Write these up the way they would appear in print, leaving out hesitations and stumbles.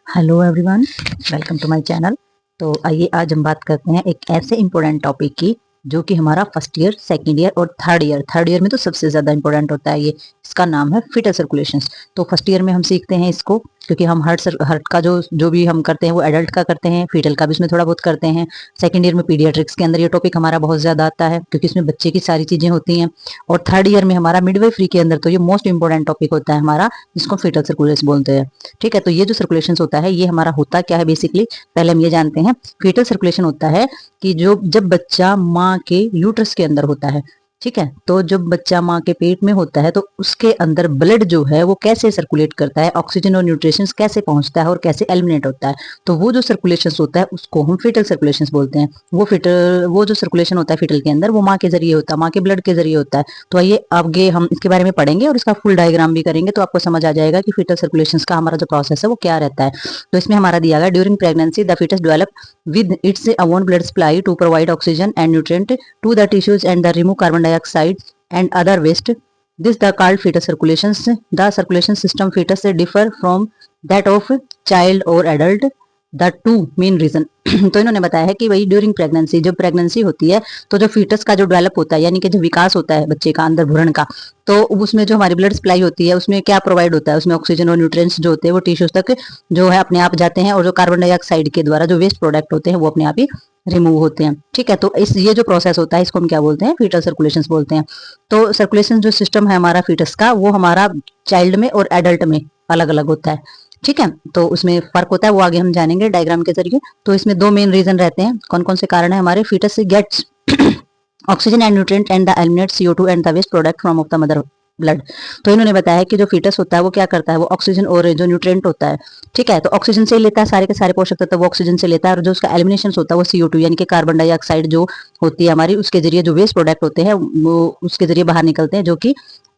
Hello everyone, welcome to my channel. तो आइए आज हम बात करते हैं एक ऐसे इम्पोर्टेंट टॉपिक की जो कि हमारा फर्स्ट ईयर, सेकंड ईयर और थर्ड ईयर में तो सबसे ज़्यादा इम्पोर्टेंट होता है। ये इसका नाम है फीटल सर्कुलेशंस। तो फर्स्ट ईयर में हम सीखते हैं इसको, क्योंकि हम हर्ट का जो भी हम करते हैं वो एडल्ट का करते हैं, फीटल का भी इसमें थोड़ा बहुत करते हैं। सेकंड ईयर में पीडियाट्रिक्स के अंदर ये टॉपिक हमारा बहुत ज़्यादा आता है, क्योंकि इसमें बच्चे की सारी चीज़ें होती हैं। और थर्ड ईयर में हमारा मिडवाइफरी के अंदर तो ये मोस्ट इंपॉर्टेंट टॉपिक होता है हमारा, जिसको फीटल सर्कुलेशन बोलते हैं। ठीक है, तो ये जो सर्कुलेशन होता है ये हमारा होता क्या है बेसिकली, पहले हम ये जानते हैं। फीटल सर्कुलेशन होता है कि जो जब बच्चा माँ के यूट्रस के अंदर होता है, ठीक है, तो जब बच्चा माँ के पेट में होता है तो उसके अंदर ब्लड जो है वो कैसे सर्कुलेट करता है, ऑक्सीजन और न्यूट्रिशन कैसे पहुंचता है और कैसे एलिमिनेट होता है। तो वो जो सर्कुलेशन होता है उसको हम फीटल सर्कुलेशन बोलते हैं। वो जो सर्कुलेशन होता है फीटल के अंदर वो माँ के जरिए होता है, माँ के ब्लड के जरिए होता है। तो आइए आगे हम इसके बारे में पढ़ेंगे और इसका फुल डायग्राम भी करेंगे, तो आपको समझ आ जाएगा कि फीटल सर्कुलेशन का हमारा जो प्रोसेस है वो क्या रहता है। तो इसमें हमारा दिया गया, during pregnancy the foetus develop with its own blood supply to provide oxygen and nutrient to the tissues and the remove carbon dioxide and other waste. This the called fetus circulations. The circulation system fetus differ from that of child or adult. The two main reason तो इन्होंने बताया है कि भाई during pregnancy, जब pregnancy होती है तो जो फीटस का जो डेवलप होता है, यानी कि जो विकास होता है बच्चे का अंदर भ्रूण का, तो उसमें जो हमारी ब्लड सप्लाई होती है उसमें क्या प्रोवाइड होता है, उसमें ऑक्सीजन और न्यूट्रिएंट्स जो होते हैं वो टिश्यूज तक जो है अपने आप जाते हैं, और जो कार्बन डाइऑक्साइड के द्वारा जो वेस्ट प्रोडक्ट होते हैं वो अपने आप ही रिमूव होते हैं। ठीक है, तो ये जो प्रोसेस होता है इसको हम क्या बोलते हैं, फीटल सर्कुलेशन बोलते हैं। तो सर्कुलेशन जो सिस्टम है हमारा फीटस का, वो हमारा चाइल्ड में और एडल्ट में अलग अलग होता है। ठीक है, तो उसमें फर्क होता है, वो आगे हम जानेंगे डायग्राम के जरिए। तो इसमें दो मेन रीजन रहते हैं। कौन कौन से कारण है हमारे, foetus gets oxygen and nutrient and the eliminate CO2 and the waste product from of the mother blood. तो इन्होंने बताया कि जो फीटस होता है वो क्या करता है, वो ऑक्सीजन और जो न्यूट्रिएंट होता है, ठीक है, तो ऑक्सीजन से लेता है, सारे के सारे पोषक तत्व वो ऑक्सीजन से लेता है, और जो उसका एलिमिनेशन होता है वो CO2 यानी कि कार्बन डाइऑक्साइड जो होती है हमारी, उसके जरिए जो वेस्ट प्रोडक्ट होते हैं वो उसके जरिए बाहर निकलते हैं, जो कि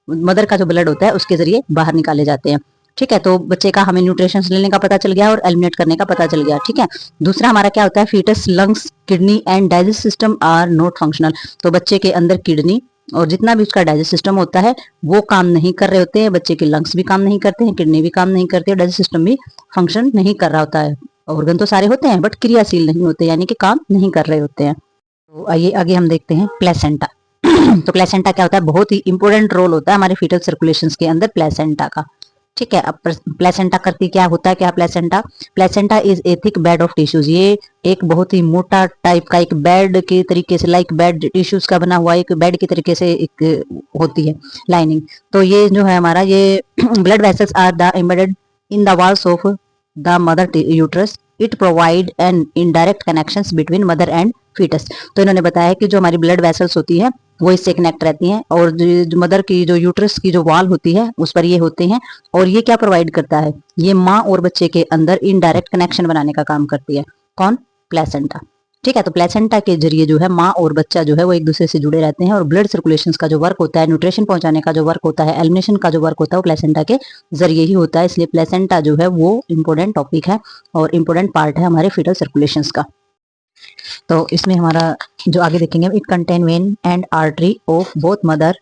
मदर का जो ब्लड होता है उसके जरिए बाहर निकाले जाते हैं। ठीक है, तो बच्चे का हमें न्यूट्रिशन लेने का पता चल गया और एलिमिनेट करने का पता चल गया। ठीक है, दूसरा हमारा क्या होता है, foetus lungs, kidney and digest system are not functional. तो बच्चे के अंदर किडनी और जितना भी उसका डाइजेस्ट सिस्टम होता है वो काम नहीं कर रहे होते हैं। बच्चे के लंग्स भी काम नहीं करते हैं, किडनी भी काम नहीं करती है, डाइजेस्ट सिस्टम भी फंक्शन नहीं कर रहा होता है। ऑर्गन तो सारे होते हैं बट क्रियाशील नहीं होते, यानी कि काम नहीं कर रहे होते हैं। तो आइए आगे हम देखते हैं प्लेसेंटा। तो प्लेसेंटा क्या होता है, बहुत ही इंपॉर्टेंट रोल होता है हमारे फीटल सर्कुलेशन के अंदर प्लेसेंटा का। ठीक है, अब प्लेसेंटा करती क्या होता है, क्या placenta, placenta is a thick bed of tissues. ये एक बहुत ही मोटा टाइप का एक बेड के तरीके से, लाइक बेड टिश्यूज का बना हुआ एक बेड के तरीके से एक होती है लाइनिंग। तो ये जो है हमारा ये blood vessels are the embedded in the walls of the mother uterus. It provide an indirect connections between mother and foetus. तो इन्होंने बताया कि जो हमारी ब्लड वेसल्स होती है वो इससे कनेक्ट रहती हैं, और जो मदर की जो यूट्रस की जो वॉल होती है उस पर ये होते हैं, और ये क्या प्रोवाइड करता है, ये माँ और बच्चे के अंदर इनडायरेक्ट कनेक्शन बनाने का काम करती है। कौन, प्लेसेंटा। ठीक है, तो प्लेसेंटा के जरिए जो है माँ और बच्चा जो है वो एक दूसरे से जुड़े रहते हैं, और ब्लड सर्कुलेशन का जो वर्क होता है, न्यूट्रिशन पहुंचाने का जो वर्क होता है, एलिमिनेशन का जो वर्क होता है वो प्लेसेंटा के जरिए ही होता है। इसलिए प्लेसेंटा जो है वो इंपॉर्टेंट टॉपिक है और इंपॉर्टेंट पार्ट है हमारे फीटल सर्कुलेशन का। तो इसमें हमारा जो आगे देखेंगे, it contain vein and artery of both mother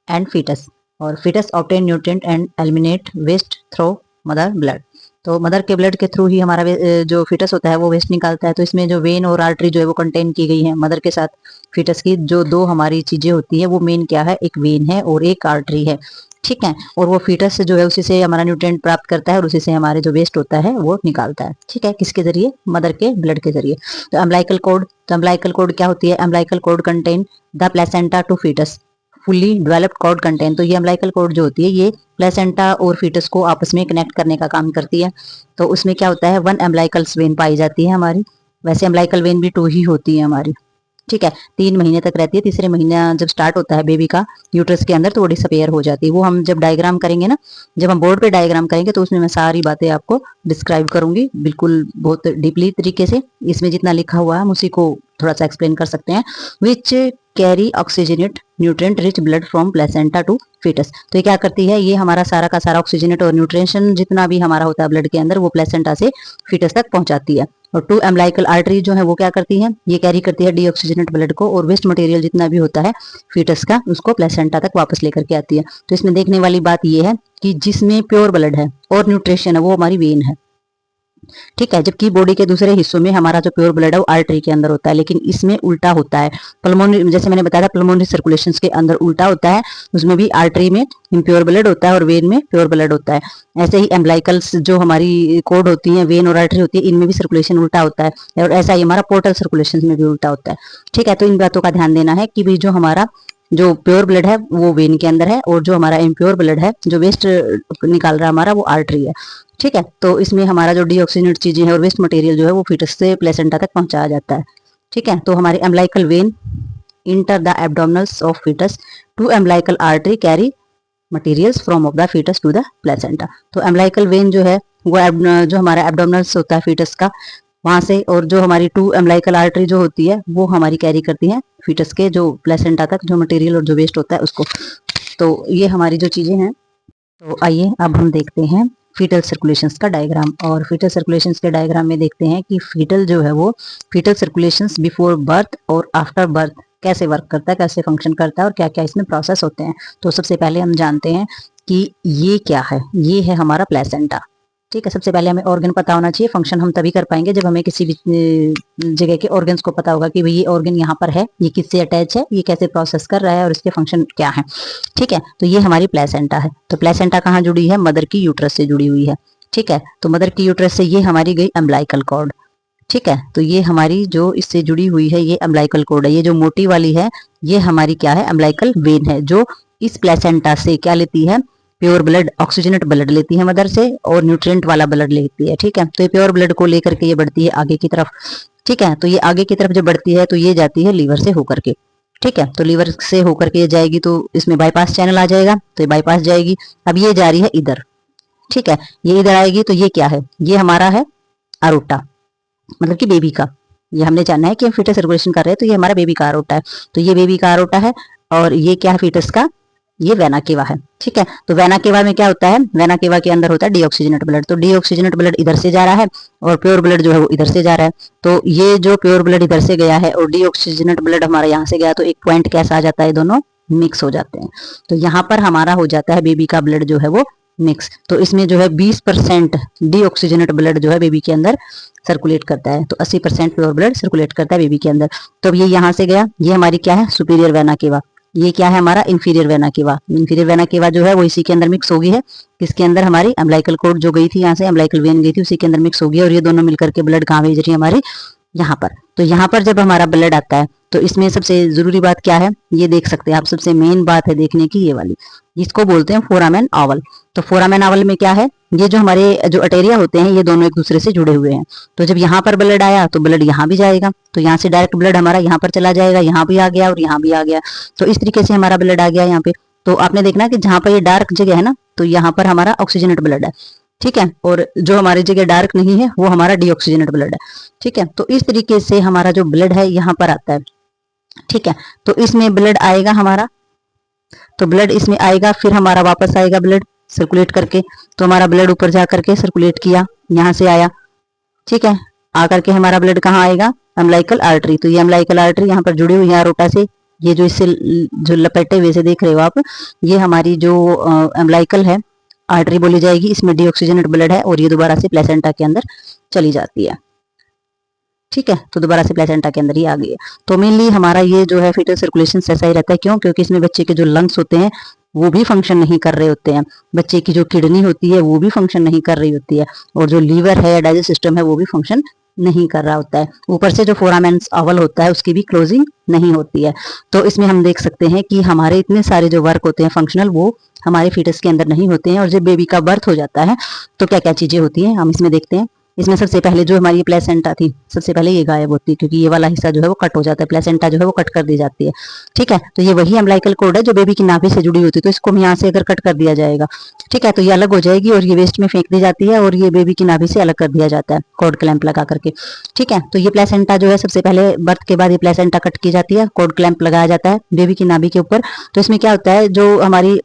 and foetus, और foetus obtain nutrient and eliminate waste through mother blood. तो मदर के ब्लड के थ्रू ही हमारा जो फीटस होता है वो वेस्ट निकालता है। तो इसमें जो वेन और आर्टरी जो है वो कंटेन की गई है मदर के साथ फीटस की। जो दो हमारी चीजें होती है वो मेन क्या है, एक वेन है और एक आर्टरी है। ठीक है, और वो फीटस से जो है उसी से हमारा न्यूट्रिएंट प्राप्त करता है और उसी से हमारे जो वेस्ट होता है वो निकालता है। ठीक है, किसके जरिए, मदर के ब्लड के जरिए। तो अम्बिलिकल कॉर्ड, तो अम्बिलिकल कॉर्ड क्या होती है, umbilical cord contain the placenta to foetus fully developed cord contain. तो ये अम्बिलिकल कॉर्ड जो होती है ये प्लेसेंटा और फीटस को आपस में कनेक्ट करने का काम करती है। तो उसमें क्या होता है, वन अम्बिलिकल वेन पाई जाती है हमारी। वैसे अम्बिलिकल वेन भी 2 ही होती है हमारी। ठीक है, 3 महीने तक रहती है, तीसरे महीना जब स्टार्ट होता है बेबी का यूट्रस के अंदर तो वो डिसअपेयर हो जाती है। वो हम जब डायग्राम करेंगे ना, जब हम बोर्ड पे डायग्राम करेंगे तो उसमें मैं सारी बातें आपको डिस्क्राइब करूंगी बिल्कुल बहुत डीपली तरीके से। इसमें जितना लिखा हुआ है हम उसी को थोड़ा सा एक्सप्लेन कर सकते हैं। Which carry oxygenate nutrient rich blood from placenta to foetus. तो ये क्या करती है, ये हमारा सारा का सारा ऑक्सीजनेट और न्यूट्रिशन जितना भी हमारा होता है ब्लड के अंदर वो प्लेसेंटा से फीटस तक पहुंचाती है। और 2 अम्बिलिकल आर्टरी जो है वो क्या करती है, ये कैरी करती है डीऑक्सीजनेट ब्लड को, और वेस्ट मटेरियल जितना भी होता है फीटस का उसको प्लेसेंटा तक वापस लेकर के आती है। तो इसमें देखने वाली बात ये है कि जिसमें प्योर ब्लड है और न्यूट्रिशन है वो हमारी वेन है। ठीक है। जबकि बॉडी के दूसरे हिस्सों में हमारा जो प्योर ब्लड है वो आर्टरी के अंदर होता है, लेकिन इसमें उल्टा होता है। पल्मोनरी, जैसे मैंने बताया था, पल्मोनरी सर्कुलेशन के अंदर उल्टा होता है, उसमें भी आर्टरी में इम्प्योर ब्लड होता है और वेन में प्योर ब्लड होता है। ऐसे ही एम्ब्लाइकल्स जो हमारी कोड होती है, वेन और आर्टरी होती है, इनमें भी सर्कुलेशन उल्टा होता है, और ऐसा ही हमारा पोर्टल सर्कुलेशन में भी उल्टा होता है। ठीक है, तो इन बातों का ध्यान देना है कि भाई जो हमारा जो प्योर ब्लड है वो वेन के अंदर है, और जो हमारा इम्प्योर ब्लड है जो वेस्ट निकाल रहा है हमारा वो आर्टरी है। ठीक है, तो इसमें हमारा जो डीऑक्सीनेटेड चीजें हैं और वेस्ट मटेरियल जो है वो फीटस से प्लेसेंटा तक पहुंचाया जाता है। ठीक है, तो हमारी umbilical vein enter the abdominals of foetus to umbilical artery carry materials from of the foetus to the placenta. तो एम्ब्लाइकल वेन जो है वो जो हमारा एब्डोमिनल्स होता है फीटस का, वहां से, और जो हमारी टू एम्ब्लाइकल आर्टरी जो होती है वो हमारी कैरी करती है फीटस के जो प्लेसेंटा तक जो मटेरियल और जो वेस्ट होता है उसको। तो ये हमारी जो चीजें हैं। तो आइए अब हम देखते हैं फीटल सर्कुलेशंस का डायग्राम, और फीटल सर्कुलेशंस के डायग्राम में देखते हैं कि फीटल जो है वो फीटल सर्कुलेशंस बिफोर बर्थ और आफ्टर बर्थ कैसे वर्क करता है, कैसे फंक्शन करता है, और क्या क्या इसमें प्रोसेस होते हैं। तो सबसे पहले हम जानते हैं कि ये क्या है। ये है हमारा प्लेसेंटा। ठीक है, सबसे पहले हमें ऑर्गन पता होना चाहिए। फंक्शन हम तभी कर पाएंगे जब हमें किसी भी जगह के ऑर्गन्स को पता होगा कि भाई ये ऑर्गन यहाँ पर है, ये किससे अटैच है, ये कैसे प्रोसेस कर रहा है, और इसके फंक्शन क्या है। ठीक है, तो ये हमारी प्लेसेंटा है। तो प्लेसेंटा कहाँ जुड़ी है? मदर की यूट्रस से जुड़ी हुई है। ठीक है, तो मदर की यूट्रस से ये हमारी गई अम्बलाइकल कॉर्ड। ठीक है, तो ये हमारी जो इससे जुड़ी हुई है ये अम्बलाइकल कॉर्ड है। ये जो मोटी वाली है ये हमारी क्या है? अम्बलाइकल वेन है, जो इस प्लेसेंटा से क्या लेती है? प्योर ब्लड, ऑक्सीजनेट ब्लड लेती है मदर से, और न्यूट्रिएंट वाला ब्लड लेती है। ठीक है, तो ये प्योर ब्लड को लेकर के ये बढ़ती है आगे की तरफ। ठीक है, तो ये आगे की तरफ जब बढ़ती है तो ये जाती है लीवर से होकर के। ठीक है, तो लीवर से होकर के ये जाएगी तो इसमें बाईपास चैनल आ जाएगा, तो ये बाईपास जाएगी। अब ये जा रही है इधर। ठीक है, ये इधर आएगी तो ये क्या है? ये हमारा है अरोटा, मतलब कि बेबी का। ये हमने जाना है कि हम फीटस सर्कुलेशन कर रहे हैं, तो ये हमारा बेबी का अरोटा है। तो ये बेबी का अरोटा है, और ये क्या है फीटस का? ये वेना केवा है। ठीक है, तो वेना केवा में क्या होता है? वेना केवा के अंदर होता है डीऑक्सीजनेट ब्लड। तो डीऑक्सीजनेट ब्लड इधर से जा रहा है और प्योर ब्लड जो है वो इधर से जा रहा है। तो ये जो प्योर ब्लड इधर से गया है और डीऑक्सीजनेट ब्लड हमारा यहाँ से गया, तो एक पॉइंट कैसा आ जाता है? दोनों मिक्स हो जाते हैं। तो यहाँ पर हमारा हो जाता है बेबी का ब्लड जो है वो मिक्स। तो इसमें जो है 20% डीऑक्सीजनेट ब्लड जो है बेबी के अंदर सर्कुलेट करता है, तो 80% प्योर ब्लड सर्कुलेट करता है बेबी के अंदर। तो अब ये यहाँ से गया, ये हमारी क्या है? Superior vena cava. ये क्या है हमारा? Inferior vena cava. Inferior vena cava जो है वो इसी के अंदर मिक्स हो गई है। किसके अंदर? हमारी अम्बलाइकल कॉर्ड जो गई थी यहाँ से, अम्बलाइकल वेन गई थी, उसी के अंदर मिक्स हो गई, और ये दोनों मिलकर के ब्लड कहाँ भेज रही है? हमारी यहाँ पर। तो यहाँ पर जब हमारा ब्लड आता है तो इसमें सबसे जरूरी बात क्या है? ये देख सकते हैं आप, सबसे मेन बात है देखने की ये वाली, इसको बोलते हैं फोरामेन आवल। तो फोरामेन आवल में क्या है? ये जो हमारे जो अटेरिया होते हैं ये दोनों एक दूसरे से जुड़े हुए हैं। तो जब यहाँ पर ब्लड आया तो ब्लड यहाँ भी जाएगा, तो यहाँ से डायरेक्ट ब्लड हमारा यहाँ पर चला जाएगा, यहाँ भी आ गया और यहाँ भी आ गया। तो इस तरीके से हमारा ब्लड आ गया यहाँ पे। तो आपने देखना कि जहाँ पर ये डार्क जगह है ना, तो यहाँ पर हमारा ऑक्सीजनेट ब्लड है। ठीक है, और जो हमारी जगह डार्क नहीं है वो हमारा डीऑक्सीजनेट ब्लड है। ठीक है, तो इस तरीके से हमारा जो ब्लड है यहाँ पर आता है। ठीक है, तो इसमें ब्लड आएगा हमारा, तो ब्लड इसमें आएगा, फिर हमारा वापस आएगा ब्लड सर्कुलेट करके। तो हमारा ब्लड ऊपर जा करके सर्कुलेट किया, यहाँ से आया। ठीक है, आकर के हमारा ब्लड कहाँ आएगा? Umbilical artery. तो ये अम्बलाइकल आर्टरी यहाँ पर जुड़ी हुई है अरोटा से। ये जो इससे जो लपेटे हुए से देख रहे हो आप, ये हमारी जो अम्बलाइकल है आर्टरी बोली जाएगी। इसमें डीऑक्सीजनेट ब्लड है और ये दोबारा से प्लेसेंटा के अंदर चली जाती है। ठीक है, तो दोबारा से प्लेसेंटा के अंदर ही आ गई है। तो मेनली हमारा ये जो है फीटल सर्कुलेशन ऐसा ही रहता है। क्यों? क्योंकि इसमें बच्चे के जो लंग्स होते हैं वो भी फंक्शन नहीं कर रहे होते हैं, बच्चे की जो किडनी होती है वो भी फंक्शन नहीं कर रही होती है, और जो लीवर है, डाइजेस्ट सिस्टम है, वो भी फंक्शन नहीं कर रहा होता है। ऊपर से जो फोरामेन्स अवल होता है उसकी भी क्लोजिंग नहीं होती है। तो इसमें हम देख सकते हैं कि हमारे इतने सारे जो वर्क होते हैं फंक्शनल, वो हमारे फीटस के अंदर नहीं होते हैं। और जब बेबी का बर्थ हो जाता है तो क्या क्या चीजें होती हैं हम इसमें देखते हैं। इसमें सबसे पहले जो हमारी प्लेसेंटा थी, सबसे पहले ये गायब होती है, क्योंकि ये वाला हिस्सा जो है वो कट हो जाता है, प्लेसेंटा जो है वो कट कर दी जाती है। ठीक है, तो ये वही अम्बलाइकल कॉर्ड है जो बेबी की नाभि से जुड़ी होती है। तो इसको यहाँ से अगर कट कर दिया जाएगा, ठीक है, तो ये अलग हो जाएगी और ये वेस्ट में फेंक दी जाती है, और ये बेबी की नाभि से अलग कर दिया जाता है कॉर्ड क्लैंप लगा करके। ठीक है, तो ये प्लेसेंटा जो है सबसे पहले बर्थ के बाद ये प्लेसेंटा कट की जाती है, कॉर्ड क्लैंप लगाया जाता है बेबी की नाभि के ऊपर। तो इसमें क्या होता है, जो हमारी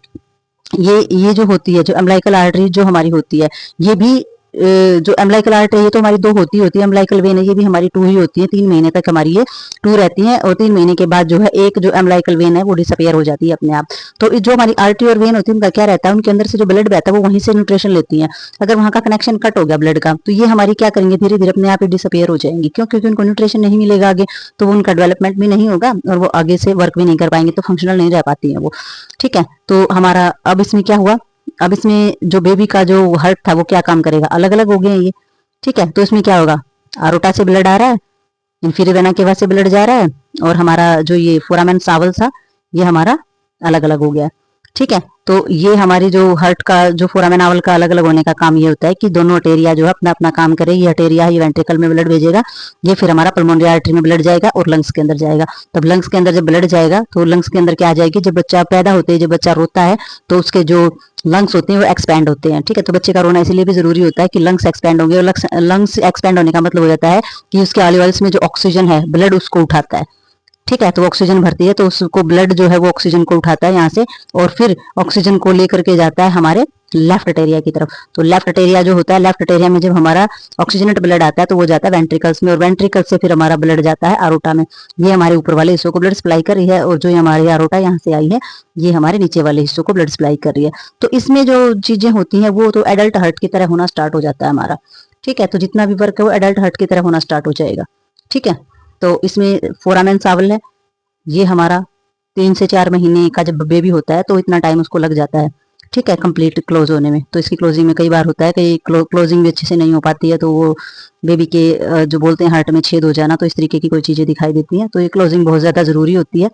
ये जो होती है, जो अम्बलाइकल आर्टरी जो हमारी होती है, ये भी जो एम्बलाइकल आर्टरी है ये तो हमारी 2 होती है। एम्बलाइकल वेन है ये भी हमारी 2 ही होती है, 3 महीने तक हमारी ये 2 रहती है और 3 महीने के बाद जो है एक जो एम्बलाइकल वेन है वो डिसअपियर हो जाती है अपने आप। तो जो हमारी आर्टरी और वेन होती है उनका क्या रहता है, उनके अंदर से जो ब्लड बहता है वो वहीं से न्यूट्रिशन लेती है। अगर वहां का कनेक्शन कट हो गया ब्लड का तो ये हमारी क्या करेंगे, धीरे धीरे अपने आप ही डिसअपियर हो जाएंगी। क्यों? क्योंकि उनको न्यूट्रिशन नहीं मिलेगा आगे, तो उनका डेवलपमेंट भी नहीं होगा और वो आगे से वर्क भी नहीं कर पाएंगे, तो फंक्शनल नहीं रह पाती है वो। ठीक है, तो हमारा अब इसमें क्या हुआ, अब इसमें जो बेबी का जो हार्ट था वो क्या काम करेगा, अलग अलग हो गए ये। ठीक है, तो इसमें क्या होगा, आरोटा से ब्लड आ रहा है, इंफीरियर वेना केवा से ब्लड जा रहा है और हमारा जो ये फोरामेन सावल था ये हमारा अलग अलग हो गया। ठीक है, तो ये हमारी जो हार्ट का जो फोरामेन आवल का अलग अलग होने का काम ये होता है कि दोनों अटेरिया जो है अपना अपना काम करे। ये अटेरिया ये वेंट्रिकल में ब्लड भेजेगा, ये फिर हमारा पल्मोनरी आर्टरी में ब्लड जाएगा और लंग्स के अंदर जाएगा। तब लंग्स के अंदर जब ब्लड जाएगा तो लंग्स के अंदर क्या आ जाएगी, जब बच्चा पैदा होते है जब बच्चा रोता है तो उसके जो लंग्स होते हैं वो एक्सपैंड होते हैं। ठीक है, तो बच्चे का रोना इसलिए भी जरूरी होता है कि लंग्स एक्सपैंड होंगे और लंग्स एक्सपैंड होने का मतलब हो जाता है कि उसके आलिवल्स में जो ऑक्सीजन है ब्लड उसको उठाता है। ठीक है, तो ऑक्सीजन भरती है तो उसको ब्लड जो है वो ऑक्सीजन को उठाता है यहाँ से और फिर ऑक्सीजन को लेकर के जाता है हमारे लेफ्ट अटेरिया की तरफ। तो लेफ्ट अटेरिया जो होता है, लेफ्ट अटेरिया में जब हमारा ऑक्सीजनेट ब्लड आता है तो वो जाता है वेंट्रिकल्स में और वेंट्रिकल से फिर हमारा ब्लड जाता है आरोटा में। ये हमारे ऊपर वाले हिस्सों को ब्लड सप्लाई कर रही है और जो हमारी आरोटा यहाँ से आई है ये हमारे नीचे वाले हिस्सों को ब्लड सप्लाई कर रही है। तो इसमें जो चीजें होती हैं वो तो एडल्ट हार्ट की तरह होना स्टार्ट हो जाता है हमारा। ठीक है, तो जितना भी वर्क है वो एडल्ट हार्ट की तरह होना स्टार्ट हो जाएगा। ठीक है, तो इसमें फोरामेन सावल है, ये हमारा 3 से 4 महीने का जब बेबी होता है तो इतना टाइम उसको लग जाता है। ठीक है, कंप्लीट क्लोज होने में। तो इसकी क्लोजिंग में कई बार होता है कि क्लोजिंग भी अच्छे से नहीं हो पाती है तो वो बेबी के जो बोलते हैं हार्ट में छेद हो जाना, तो इस तरीके की कोई चीजें दिखाई देती हैं। तो ये क्लोजिंग बहुत ज्यादा जरूरी होती है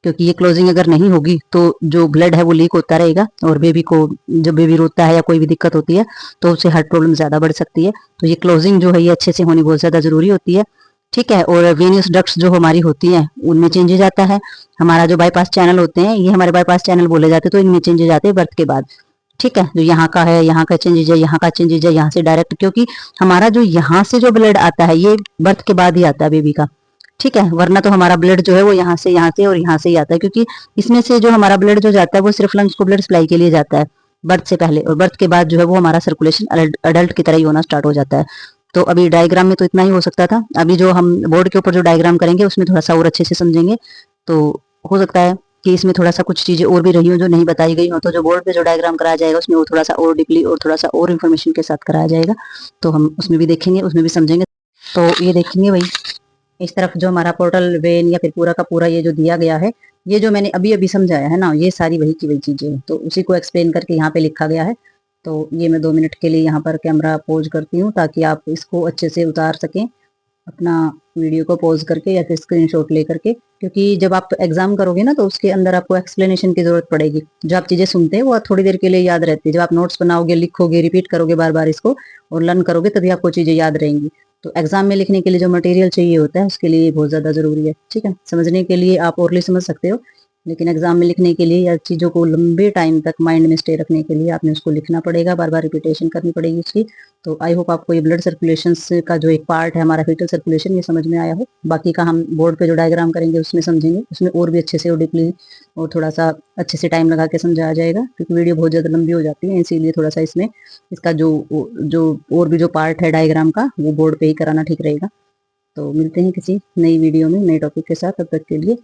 क्योंकि ये क्लोजिंग अगर नहीं होगी तो जो ब्लड है वो लीक होता रहेगा और बेबी को जब बेबी रोता है या कोई भी दिक्कत होती है तो उससे हार्ट प्रॉब्लम ज्यादा बढ़ सकती है। तो ये क्लोजिंग जो है ये अच्छे से होनी बहुत ज्यादा जरूरी होती है। ठीक है, और वेनियस डक्ट्स जो हमारी होती हैं उनमें चेंजेज आता है। हमारा जो बाईपास चैनल होते हैं ये हमारे बाईपास चैनल बोले जाते हैं, तो इनमें चेंजेज आते हैं बर्थ के बाद। ठीक है, जो यहाँ का है यहाँ का चेंजेज है, यहाँ का चेंजेज है, यहाँ से डायरेक्ट, क्योंकि हमारा जो यहाँ से जो ब्लड आता है ये बर्थ के बाद ही आता है बेबी का। ठीक है, वरना तो हमारा ब्लड जो है वो यहाँ से और यहाँ से ही आता है, क्योंकि इसमें से जो हमारा ब्लड जो जाता है वो सिर्फ लंग्स को ब्लड सप्लाई के लिए जाता है बर्थ से पहले, और बर्थ के बाद जो है वो हमारा सर्कुलेशन अडल्ट की तरह ही होना स्टार्ट हो जाता है। तो अभी डायग्राम में तो इतना ही हो सकता था, अभी जो हम बोर्ड के ऊपर जो डायग्राम करेंगे उसमें थोड़ा सा और अच्छे से समझेंगे। तो हो सकता है कि इसमें थोड़ा सा कुछ चीजें और भी रही हो जो नहीं बताई गई हो, तो जो बोर्ड पे जो डायग्राम कराया जाएगा उसमें वो थोड़ा सा और डीपली और थोड़ा सा और इन्फॉर्मेशन के साथ कराया जाएगा, तो हम उसमें भी देखेंगे, उसमें भी समझेंगे। तो ये देखेंगे भाई, इस तरफ जो हमारा पोर्टल वेन या फिर पूरा का पूरा ये जो दिया गया है, ये जो मैंने अभी अभी समझाया है ना, ये सारी वही की वही चीजें हैं, तो उसी को एक्सप्लेन करके यहाँ पे लिखा गया है। तो ये मैं 2 मिनट के लिए यहाँ पर कैमरा पॉज करती हूँ ताकि आप इसको अच्छे से उतार सकें अपना वीडियो को पॉज करके या फिर स्क्रीनशॉट ले करके, क्योंकि जब आप एग्जाम करोगे ना तो उसके अंदर आपको एक्सप्लेनेशन की जरूरत पड़ेगी। जो आप चीजें सुनते हैं वो थोड़ी देर के लिए याद रहती है, जब आप नोट्स बनाओगे, लिखोगे, रिपीट करोगे बार बार इसको और लर्न करोगे तभी आपको चीजें याद रहेंगी। तो एग्जाम में लिखने के लिए जो मटेरियल चाहिए होता है उसके लिए बहुत ज्यादा जरूरी है। ठीक है, समझने के लिए आप ओरली समझ सकते हो, लेकिन एग्जाम में लिखने के लिए या चीज़ों को लंबे टाइम तक माइंड में स्टे रखने के लिए आपने उसको लिखना पड़ेगा, बार बार रिपीटेशन करनी पड़ेगी उसकी। तो आई होप आपको ये ब्लड सर्कुलेशन का जो एक पार्ट है हमारा फीटल सर्कुलेशन, ये समझ में आया हो। बाकी का हम बोर्ड पे जो डायग्राम करेंगे उसमें समझेंगे, उसमें और भी अच्छे से और डीपली और थोड़ा सा अच्छे से टाइम लगा के समझाया जाएगा, क्योंकि वीडियो बहुत ज़्यादा लंबी हो जाती है, इसीलिए थोड़ा सा इसमें इसका जो जो और भी जो पार्ट है डायग्राम का वो बोर्ड पे ही कराना ठीक रहेगा। तो मिलते हैं किसी नई वीडियो में नए टॉपिक के साथ, तब तक के लिए